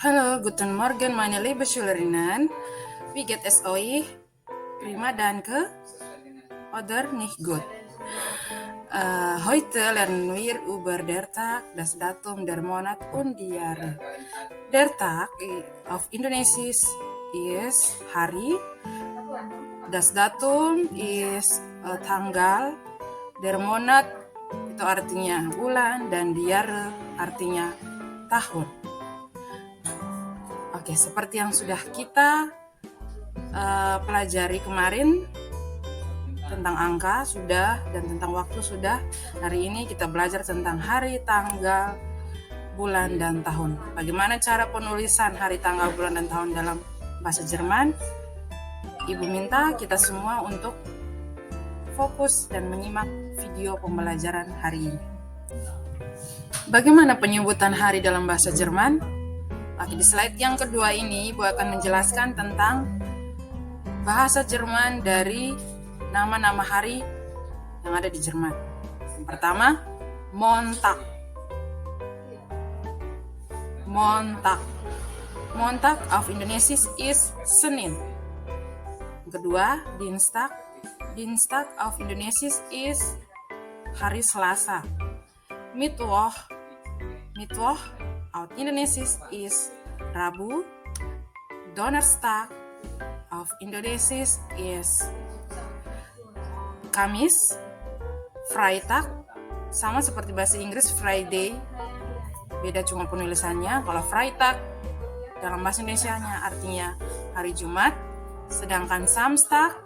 Hallo, guten Morgen meine liebe Schülerinnen. Wie geht es euch? Prima, danke. Oder nicht gut? Heute lernen wir über der Tag, das Datum, der Monat und die Jahre. Der Tag auf Indonesisch ist hari, das Datum ist tanggal, der Monat itu artinya bulan, dan die Jahre artinya tahun. Oke, seperti yang sudah kita pelajari kemarin tentang angka sudah dan tentang waktu sudah. Hari ini kita belajar tentang hari, tanggal, bulan, dan tahun. Bagaimana cara penulisan hari, tanggal, bulan, dan tahun dalam bahasa Jerman? Ibu minta kita semua untuk fokus dan menyimak video pembelajaran hari ini. Bagaimana penyebutan hari dalam bahasa Jerman? Oke, di slide yang kedua ini Ibu akan menjelaskan tentang bahasa Jerman dari nama-nama hari yang ada di Jerman. Yang pertama, Montag. Montag. Montag auf Indonesisch ist Senin. Yang kedua, Dienstag. Dienstag auf Indonesisch ist hari Selasa. Mittwoch. Mittwoch auf Indonesisch ist Rabu. Donnerstag auf Indonesisch ist Kamis. Freitag sama seperti bahasa Inggris Friday, beda cuma penulisannya. Kalau Freitag dalam bahasa Indonesianya artinya hari Jumat, sedangkan Samstag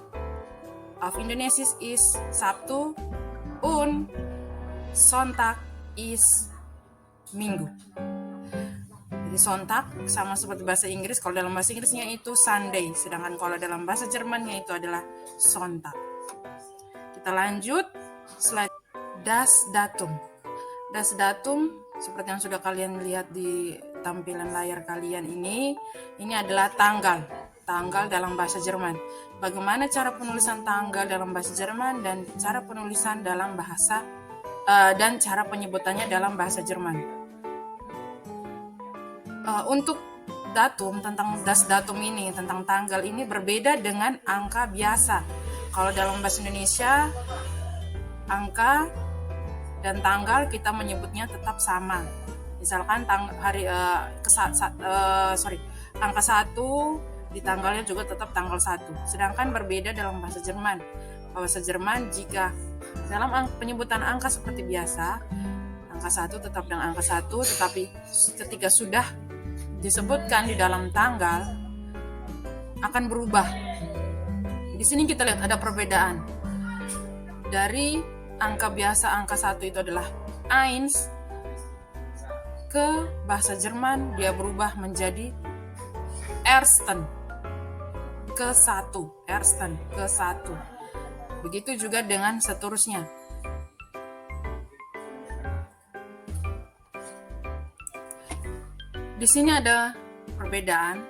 auf Indonesisch ist Sabtu und Sonntag ist Minggu. Jadi Sonntag sama seperti bahasa Inggris, kalau dalam bahasa Inggrisnya itu Sunday, sedangkan kalau dalam bahasa Jermannya itu adalah Sonntag. Kita lanjut, slide das Datum. Das Datum, seperti yang sudah kalian lihat di tampilan layar kalian ini adalah tanggal. Tanggal dalam bahasa Jerman. Bagaimana cara penulisan tanggal dalam bahasa Jerman dan cara penulisan dalam bahasa dan cara penyebutannya dalam bahasa Jerman. Untuk datum, tentang das datum ini, tentang tanggal ini berbeda dengan angka biasa. Kalau dalam bahasa Indonesia, angka dan tanggal kita menyebutnya tetap sama. Misalkan angka 1 di tanggalnya juga tetap tanggal 1. Sedangkan berbeda dalam bahasa Jerman. Bahasa Jerman jika dalam penyebutan angka seperti biasa, angka 1 tetap dengan angka 1, tetapi ketika sudah disebutkan di dalam tanggal akan berubah. Di sini kita lihat ada perbedaan. Dari angka biasa, angka 1 itu adalah eins, ke bahasa Jerman dia berubah menjadi ersten, ke 1, ersten, ke 1. Begitu juga dengan seterusnya. Di sini ada perbedaan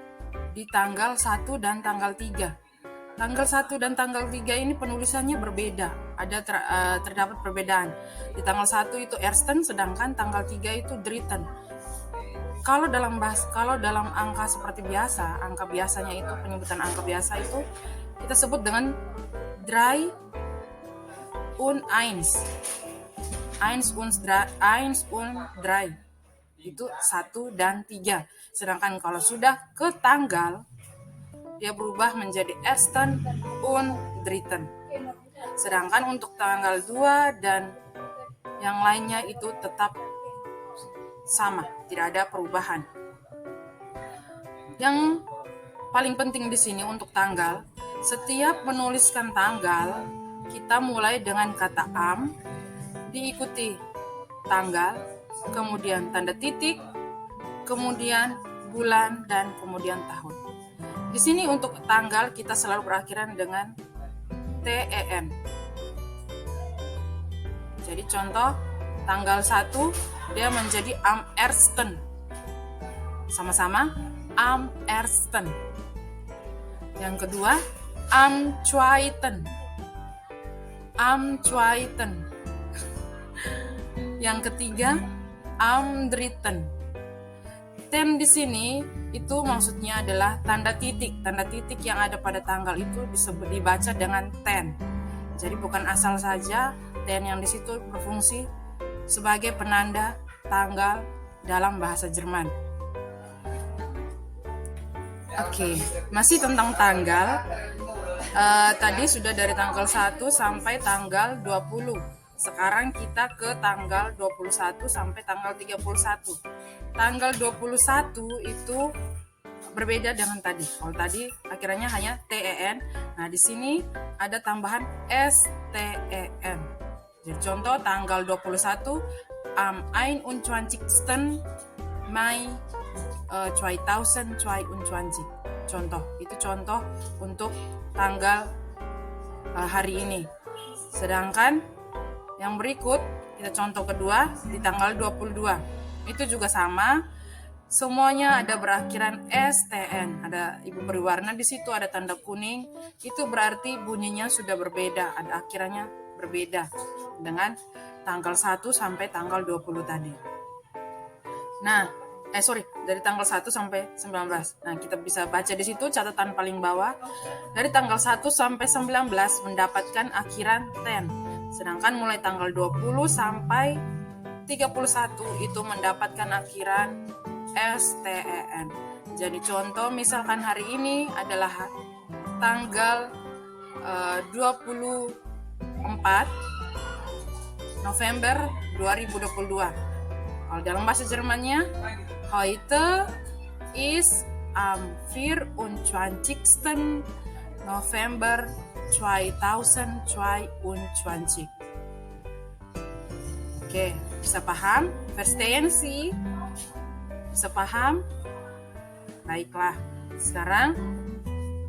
di tanggal 1 dan tanggal 3. Tanggal 1 dan tanggal 3 ini penulisannya berbeda. Ada terdapat perbedaan. Di tanggal 1 itu ersten, sedangkan tanggal 3 itu dritten. Kalau dalam angka seperti biasa, angka biasanya itu, penyebutan angka biasa itu kita sebut dengan drei und eins. Eins und drei. Itu 1 dan 3. Sedangkan kalau sudah ke tanggal, dia berubah menjadi ersten und dritten. Sedangkan untuk tanggal 2 dan yang lainnya itu tetap sama, tidak ada perubahan. Yang paling penting di sini untuk tanggal, setiap menuliskan tanggal, kita mulai dengan kata am, diikuti tanggal, kemudian tanda titik, kemudian bulan, dan kemudian tahun. Di sini untuk tanggal kita selalu berakhiran dengan TEN. Jadi contoh tanggal 1 dia menjadi am ersten. Sama-sama am ersten. Yang kedua am zweiten. Am zweiten. Yang ketiga am dritten. Ten di sini itu maksudnya adalah tanda titik. Tanda titik yang ada pada tanggal itu disebut dibaca dengan 10. Jadi bukan asal saja 10 yang di situ berfungsi sebagai penanda tanggal dalam bahasa Jerman. Oke, masih tentang tanggal. Tadi sudah dari tanggal 1 sampai tanggal 20. Sekarang kita ke tanggal 21 sampai tanggal 31. Tanggal 21 itu berbeda dengan tadi. Kalau tadi akhirnya hanya TEN. Nah, di sini ada tambahan STEN. Jadi contoh tanggal 21 am 21. Mai 2022. Contoh, itu contoh untuk tanggal hari ini. Sedangkan yang berikut, kita contoh kedua di tanggal 22. Itu juga sama, semuanya ada berakhiran STN. Ada ibu beri warna di situ, ada tanda kuning. Itu berarti bunyinya sudah berbeda, ada akhirannya berbeda dengan tanggal 1 sampai tanggal 20 tadi. Nah, dari tanggal 1 sampai 19. Nah, kita bisa baca di situ catatan paling bawah. Dari tanggal 1 sampai 19 mendapatkan akhiran ten. Sedangkan mulai tanggal 20 sampai 31 itu mendapatkan akhiran STEN. Jadi contoh misalkan hari ini adalah tanggal 24 November 2022. Kalau dalam bahasa Jermannya, heute ist am 24. November 2022. Oke, bisa paham? Verstehen Sie? Bisa paham? Baiklah, sekarang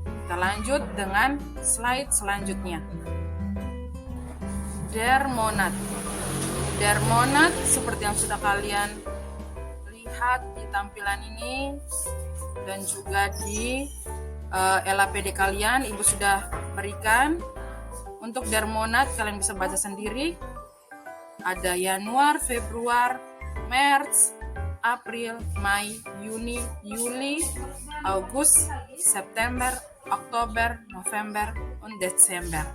kita lanjut dengan slide selanjutnya. Der Monat. Der Monat seperti yang sudah kalian lihat di tampilan ini dan juga di LAPD kalian, Ibu sudah berikan. Untuk Der Monat kalian bisa baca sendiri. Ada Januar, Februar, Maret, April, Mei, Juni, Juli, August, September, Oktober, November, und Dezember.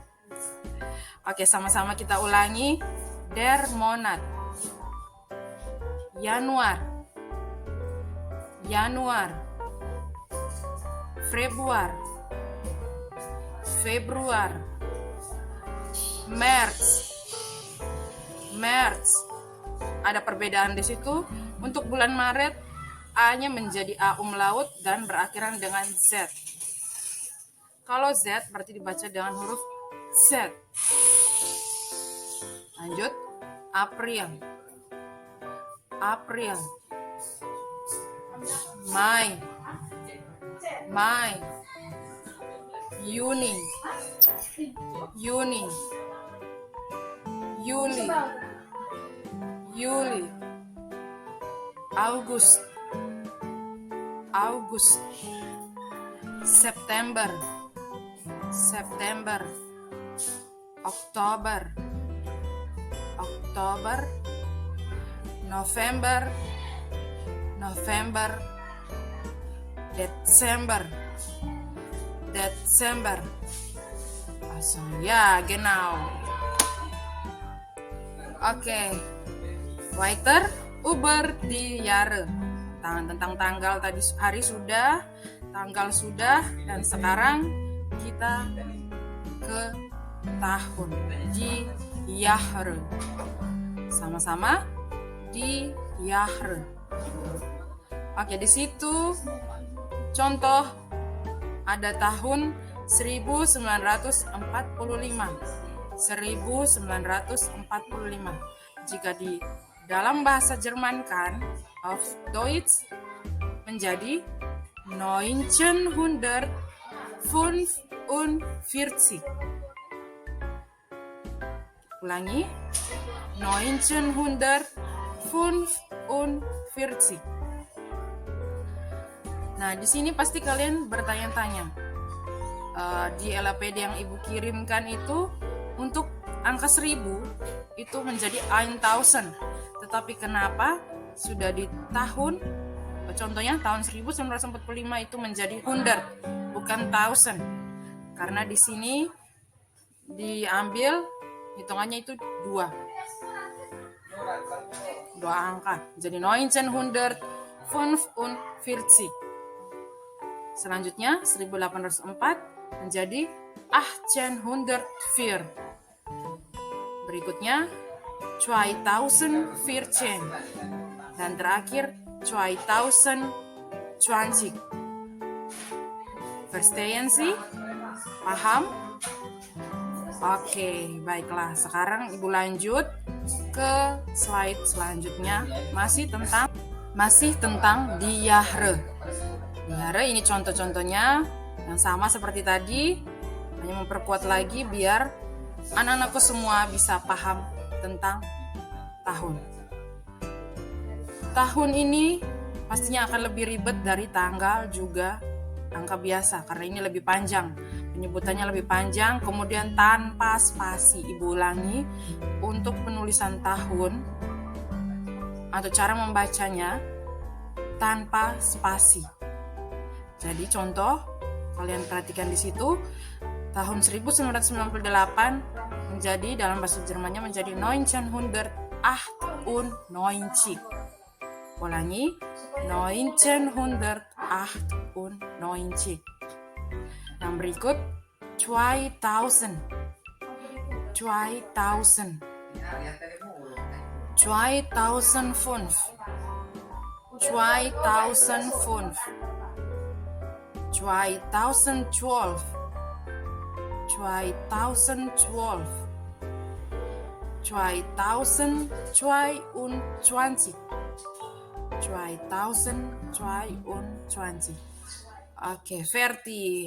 Oke, sama-sama kita ulangi. Der Monat. Januar, Januar, Februar, Februar, Maret, Maret. Ada perbedaan di situ. Untuk bulan Maret, A-nya menjadi A umlaut dan berakhiran dengan Z. Kalau Z berarti dibaca dengan huruf Z. Lanjut, April, April, Mei, Mei, Juni, Juni, Juli, Juli, August, August, September, September, Oktober, Oktober, November, November, Dezember, Dezember. Also, ja, genau. Oke. Weiter über die Jahre. Tentang tanggal tadi, hari sudah, tanggal sudah, dan sekarang kita ke tahun. Die Jahre. Sama-sama di Jahre. Oke, di situ contoh ada tahun 1945. 1945. Jika di dalam bahasa Jerman kan auf Deutsch menjadi 1945. Ulangi, 1945. Nah, di sini pasti kalian bertanya-tanya, di LAPD yang Ibu kirimkan itu untuk angka 1000 itu menjadi 1000. Tetapi kenapa sudah di tahun Contohnya tahun 1945 itu menjadi 100, bukan thousand. Karena di sini diambil hitungannya itu dua angka. Jadi 1945. Selanjutnya 1804 menjadi 1804. Berikutnya 2014 dan terakhir 2020. Verstehen Sie? Paham? Oke, baiklah. Sekarang Ibu lanjut ke slide selanjutnya. Masih tentang diahre. Diahre ini contoh-contohnya yang sama seperti tadi, hanya memperkuat lagi biar anak-anakku semua bisa paham tentang tahun. Tahun ini pastinya akan lebih ribet dari tanggal juga angka biasa karena ini lebih panjang. Penyebutannya lebih panjang, kemudian tanpa spasi. Ibu ulangi, untuk penulisan tahun atau cara membacanya tanpa spasi. Jadi contoh, kalian perhatikan di situ, tahun 1998 menjadi dalam bahasa Jermannya menjadi 1998. Ulangi, 1998. Yang berikut 2000. 2005. 2005. 2012. 2012. 2022. 2022. Oke, Verti.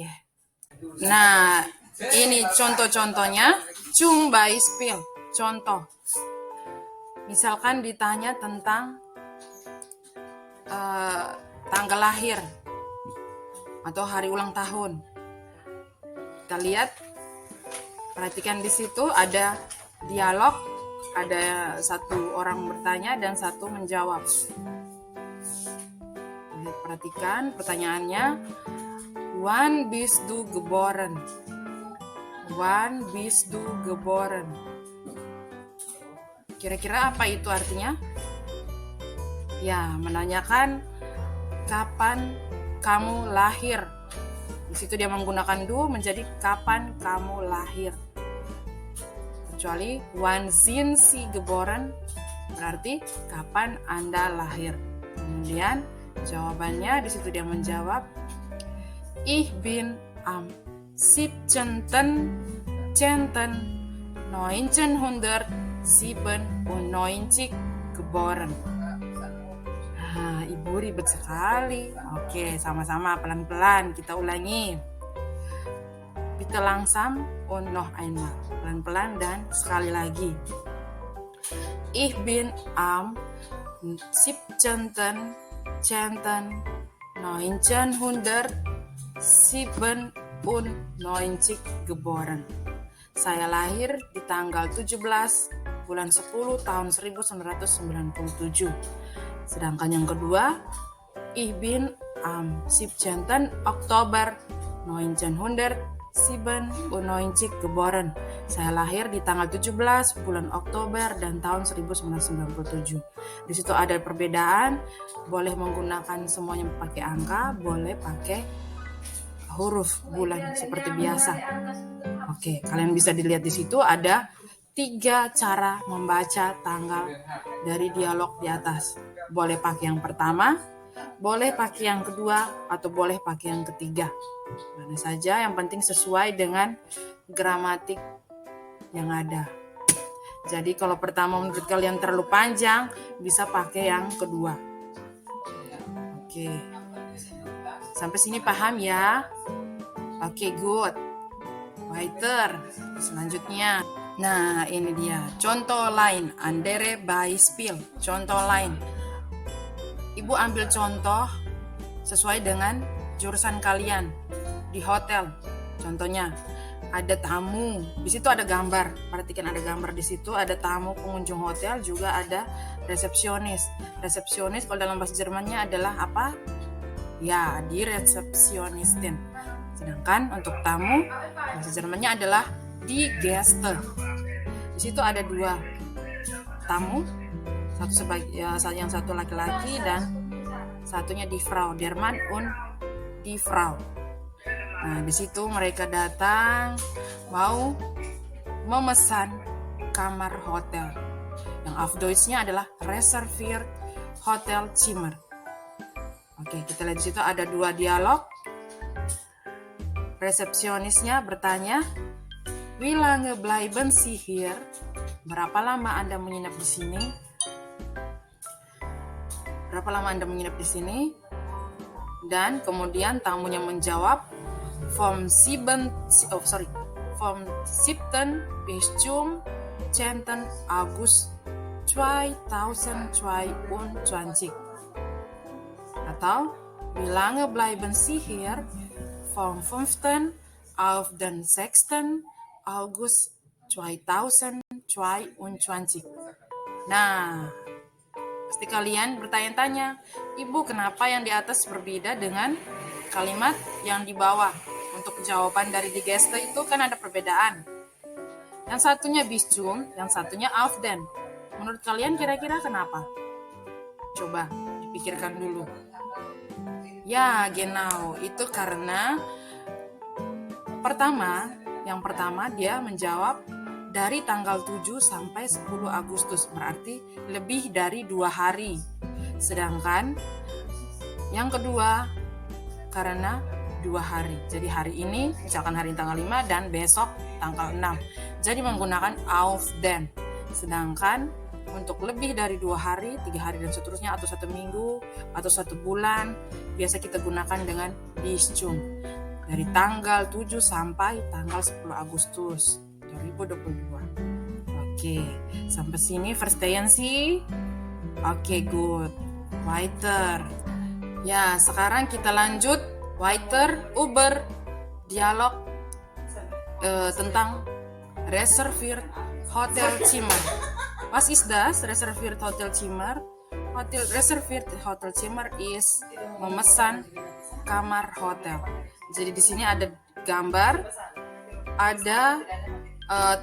Nah, ini contoh-contohnya. Zum Beispiel, contoh. Misalkan ditanya tentang tanggal lahir atau hari ulang tahun. Kita lihat, perhatikan di situ ada dialog, ada satu orang bertanya dan satu menjawab. Perhatikan pertanyaannya. Wann bist du geboren? Wann bist du geboren? Kira-kira apa itu artinya? Ya, menanyakan kapan kamu lahir. Di situ dia menggunakan du menjadi kapan kamu lahir. Kecuali wann sind Sie geboren berarti kapan Anda lahir. Kemudian jawabannya di situ dia menjawab, Ich bin am 17.10.1997 geboren. Ibu ribet sekali. Oke, sama-sama pelan-pelan kita ulangi. Bitte langsam und noch einmal. Pelan-pelan dan sekali lagi. Ich bin am 17.10.1997 geboren. Saya lahir di tanggal 17 bulan 10 tahun 1997. Sedangkan yang kedua, Ich bin am 17. Oktober 1997 geboren. Saya lahir di tanggal 17 bulan Oktober dan tahun 1997. Di situ ada perbedaan, boleh menggunakan semuanya pakai angka, boleh pakai huruf bulan seperti biasa. Oke, kalian bisa dilihat di situ ada 3 cara membaca tanggal dari dialog di atas. Boleh pakai yang pertama, boleh pakai yang kedua, atau boleh pakai yang ketiga. Mana saja, yang penting sesuai dengan gramatik yang ada. Jadi kalau pertama menurut kalian terlalu panjang, bisa pakai yang kedua. Oke. Sampai sini paham ya? Oke, good. Weiter. Selanjutnya. Nah, ini dia. Contoh lain. Andere Beispiel. Contoh lain. Ibu ambil contoh sesuai dengan jurusan kalian di hotel. Contohnya, ada tamu, di situ ada gambar. Perhatikan ada gambar di situ, ada tamu pengunjung hotel, juga ada resepsionis. Resepsionis kalau dalam bahasa Jermannya adalah apa? Ya, die Rezeptionistin. Sedangkan untuk tamu, bahasa Jermannya adalah die Gäste. Di situ ada dua tamu, yang satu laki-laki dan satunya die Frau, der Mann und die Frau. Nah, di situ mereka datang mau memesan kamar hotel. Yang auf Deutsch-nya adalah reserviert Hotelzimmer. Oke, kita lihat di situ ada dua dialog. Resepsionisnya bertanya, "Wie lange bleiben Sie hier?" Berapa lama Anda menginap di sini? Berapa lama Anda menginap di sini? Dan kemudian tamunya menjawab, vom 7 bis zum 10. August 2022. Atau, wie lange bleiben Sie hier? Vom 5. auf den 6. August 2022. Nah, pasti kalian bertanya-tanya, Ibu, kenapa yang di atas berbeda dengan kalimat yang di bawah? Untuk jawaban dari die Gäste itu kan ada perbedaan. Yang satunya bis zum, yang satunya auf den. Menurut kalian kira-kira kenapa? Coba dipikirkan dulu. Ya, genau. Itu karena yang pertama dia menjawab dari tanggal 7 sampai 10 Agustus, berarti lebih dari 2 hari. Sedangkan yang kedua karena 2 hari. Jadi hari ini, misalkan hari ini tanggal 5 dan besok tanggal 6. Jadi menggunakan auf den. Sedangkan untuk lebih dari 2 hari, 3 hari dan seterusnya, atau 1 minggu, atau 1 bulan, biasa kita gunakan dengan bis zum. Dari tanggal 7 sampai tanggal 10 Agustus 2022. Oke, sampai sini verstehen Sie? Oke, good. Weiter. Ya, sekarang kita lanjut weiter über dialog tentang reserviert Hotelzimmer. Was ist das? Reserviert Hotelzimmer? Reserviert Hotelzimmer is memesan kamar hotel. Jadi di sini ada gambar, ada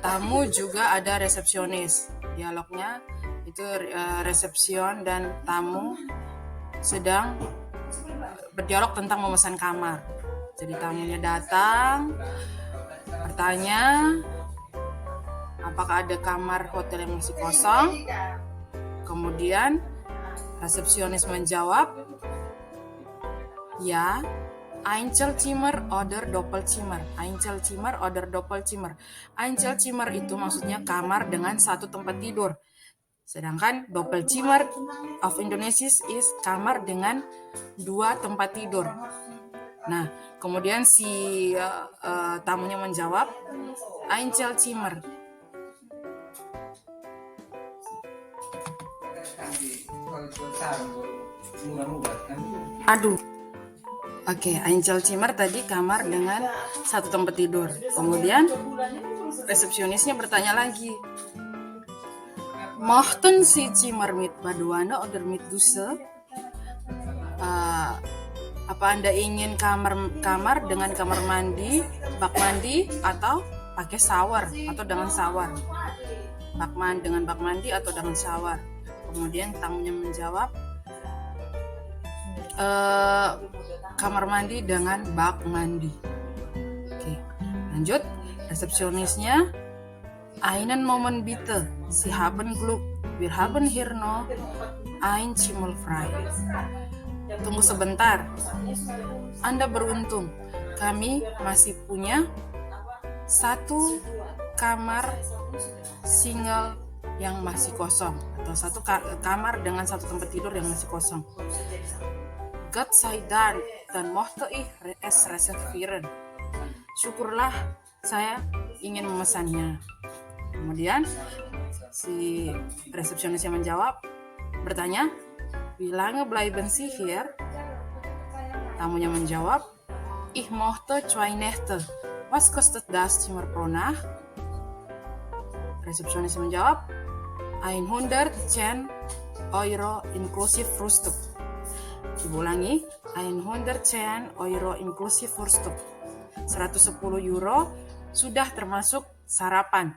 tamu, juga ada resepsionis. Dialognya itu resepsion dan tamu sedang berdialog tentang memesan kamar. Jadi tamunya datang, bertanya, apakah ada kamar hotel yang masih kosong? Kemudian resepsionis menjawab, ya, Einzelzimmer oder Doppelzimmer. Einzelzimmer oder Doppelzimmer. Einzelzimmer itu maksudnya kamar dengan satu tempat tidur. Sedangkan Doppelzimmer of Indonesia is kamar dengan 2 tempat tidur. Nah, kemudian si tamunya menjawab, Einzelzimmer. Aduh. Oke, Einzelzimmer tadi kamar dengan 1 tempat tidur. Kemudian resepsionisnya bertanya lagi, Möchten Sie Zimmer mit Badewanne oder mit Dusche? Apa Anda ingin kamar dengan kamar mandi, bak mandi, atau pakai shower atau dengan shower? Dengan bak mandi atau dengan shower? Kemudian tamunya menjawab, kamar mandi dengan bak mandi. Oke, lanjut. Resepsionisnya, einen Moment bitte, Sie haben Glück, wir haben hier noch ein Zimmer frei. Tunggu sebentar, Anda beruntung, kami masih punya 1 kamar single yang masih kosong, atau 1 kamar dengan 1 tempat tidur yang masih kosong. Gott sei Dank, dann möchte ich es reservieren. Syukurlah, saya ingin memesannya. Kemudian si resepsionisnya menjawab, bertanya, wie lange bleiben Sie hier? Tamunya menjawab, ich möchte 2 Nächte. Was kostet das Zimmer pro Nacht? Resepsionis menjawab, 110 Euro inklusive Frühstück. Diulangi, 110 Euro inklusive Frühstück. 110 euro sudah termasuk sarapan.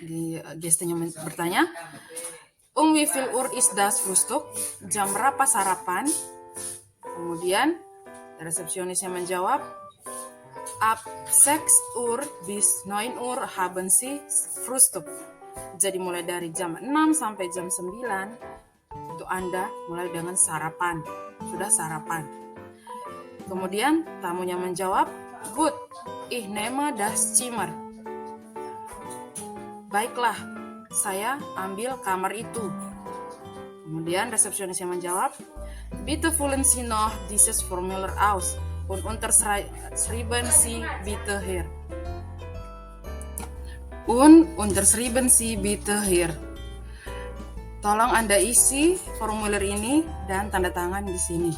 Di gestenya bertanya, wie viel Uhr ist das Frühstück? Jam berapa sarapan? Kemudian resepsionisnya menjawab, ab 6 Uhr bis 9 Uhr haben Sie Frühstück. Jadi mulai dari jam 6 sampai jam 9 itu Anda mulai dengan sarapan. Sudah sarapan. Kemudian tamunya menjawab, gut, ich nehme das Zimmer. Baiklah, saya ambil kamar itu. Kemudian resepsionisnya menjawab, bitte füllen Sie noch dieses Formular aus und unterschreiben Sie bitte hier. Und unterschreiben Sie bitte hier. Tolong Anda isi formulir ini dan tanda tangan di sini.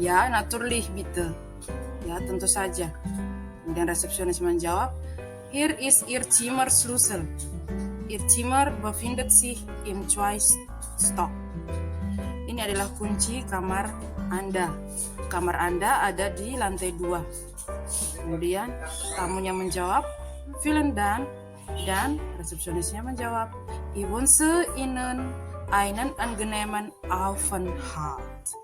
Ya, natürlich bitte. Ya, tentu saja. Kemudian resepsionis menjawab, hier ist Ihr Zimmerschlüssel. Ihr Zimmer befindet sich im zweiten Stock. Ini adalah kunci kamar Anda. Kamar Anda ada di lantai 2. Kemudian tamunya menjawab, vielen Dank, dan resepsionisnya menjawab, ich wünsche Ihnen einen angenehmen Aufenthalt.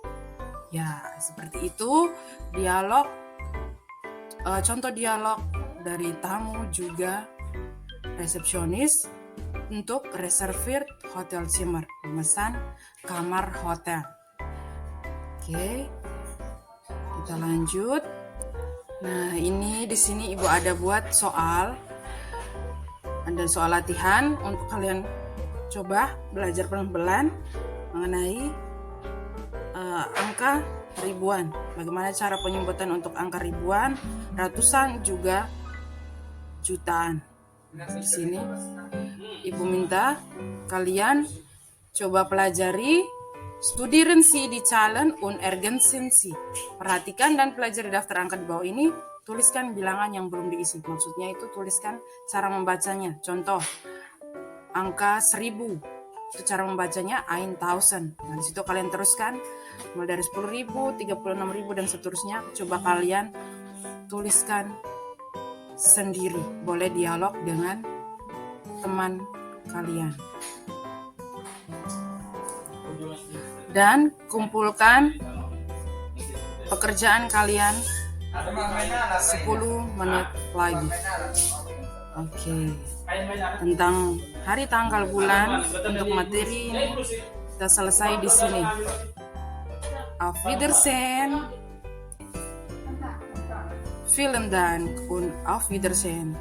Ya, seperti itu dialog, contoh dialog dari tamu juga resepsionis untuk reservir hotel Zimmer, memesan kamar hotel. Oke, kita lanjut. Nah, ini di sini Ibu ada buat soal. Ada soal latihan untuk kalian coba belajar pelan-pelan mengenai angka ribuan. Bagaimana cara penyebutan untuk angka ribuan, ratusan, juga jutaan. Di sini Ibu minta kalian coba pelajari Studieren Sie die Zahlen und ergänzen Sie. Perhatikan dan pelajari daftar angka di bawah ini. Tuliskan bilangan yang belum diisi. Maksudnya itu tuliskan cara membacanya. Contoh, angka 1000. Itu cara membacanya 1000. Nah, di situ kalian teruskan mulai dari 10.000, 36.000 dan seterusnya. Coba kalian tuliskan sendiri. Boleh dialog dengan teman kalian. Dan kumpulkan pekerjaan kalian 10 menit lagi. Oke. Tentang hari, tanggal, bulan untuk materi ini kita selesai di sini. Auf Wiedersehen. Vielen Dank und auf Wiedersehen.